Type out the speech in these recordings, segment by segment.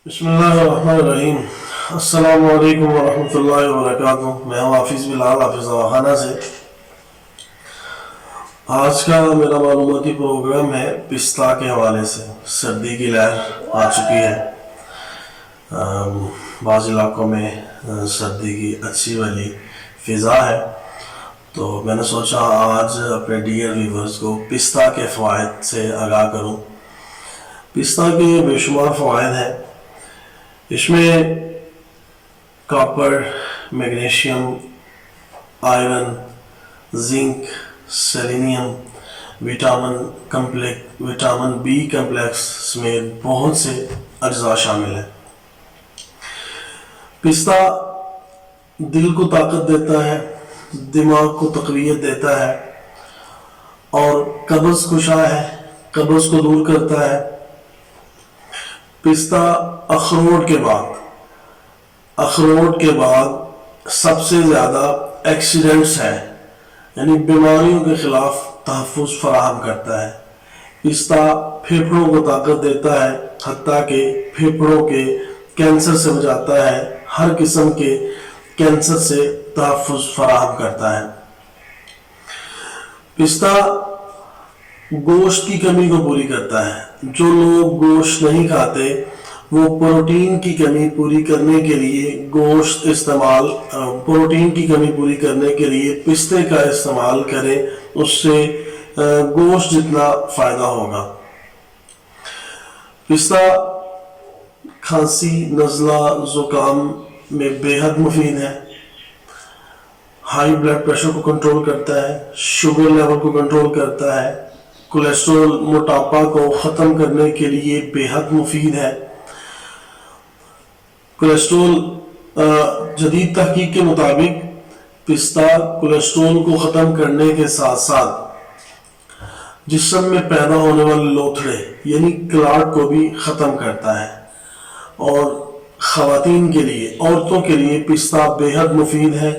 बिस्मिल्लाहिर्रहमानिर्रहीम। अस्सलाम वालेकुम वरहमतुल्लाहि वबरकातुहू। मैं हूँ हाफिज़ बिलाल, हाफिज़ दवाखाना से। आज का मेरा मालूमाती प्रोग्राम है पिस्ता के हवाले से। सर्दी की लहर आ चुकी है। बाज़ इलाकों में सर्दी की अच्छी वाली फ़िज़ा है, तो मैंने सोचा आज अपने डियर व्यूवर्स को पिस्ता के फ़वाइद से आगाह करूँ। पिस्ता के बेशुमार फ़वाइद हैं। इसमें copper, magnesium, iron, zinc, selenium, vitamin B complex समेत बहुत से अज्जा शामिल हैं। पिस्ता दिल को ताकत देता है, दिमाग को तक़वियत देता है और कब्ज़ कुशा है, कब्ज़ को दूर करता है। पिस्ता अखरोट के बाद सबसे ज़्यादा एक्सीडेंट्स हैं, यानी बीमारियों के ख़िलाफ़ तहफ़्फ़ुज़ फराहम करता है। पिस्ता फेफड़ों को ताकत देता है, हत्ता कि फेफड़ों के कैंसर से बचाता है, हर किस्म के कैंसर से तहफ़्फ़ुज़ फराहम करता है। पिस्ता गोश्त की कमी को पूरी करता है। जो लोग गोश्त नहीं खाते वो प्रोटीन की कमी पूरी करने के लिए प्रोटीन की कमी पूरी करने के लिए पिस्ते का इस्तेमाल करें, उससे गोश्त जितना फ़ायदा होगा। पिस्ता खांसी, नज़ला, ज़ुकाम में बेहद मुफीद है। हाई ब्लड प्रेशर को कंट्रोल करता है, शुगर लेवल को कंट्रोल करता है, कोलेस्ट्रॉल, मोटापा को ख़त्म करने के लिए बेहद मुफीद है। कोलेस्ट्रॉल, जदीद तहकीक के मुताबिक पिस्ता कोलेस्ट्रॉल को ख़त्म करने के साथ साथ जिस्म में पैदा होने वाले लोथड़े यानी क्लाट को भी ख़त्म करता है। और ख़वातीन के लिए, औरतों के लिए पिस्ता बेहद मुफीद है,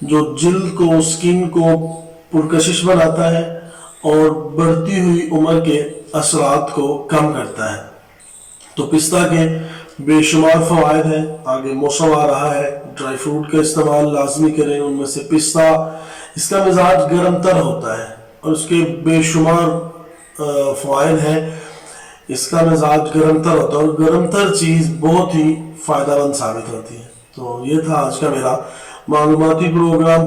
जो जिल्द को, स्किन को पुरकशिश बनाता है और बढ़ती हुई उम्र के असरात को कम करता है। तो पिस्ता के बेशुमार फ़वाइद हैं। आगे मौसम आ रहा है, ड्राई फ्रूट का इस्तेमाल लाजमी करें। उनमें से पिस्ता, इसका मिजाज गर्म तर होता है और उसके बेशुमार फ़वाइद हैं। इसका मिजाज गर्म तर होता है और गर्म तर चीज़ बहुत ही फ़ायदेमंद साबित होती है। तो ये था आज का मेरा मालूमाती प्रोग्राम।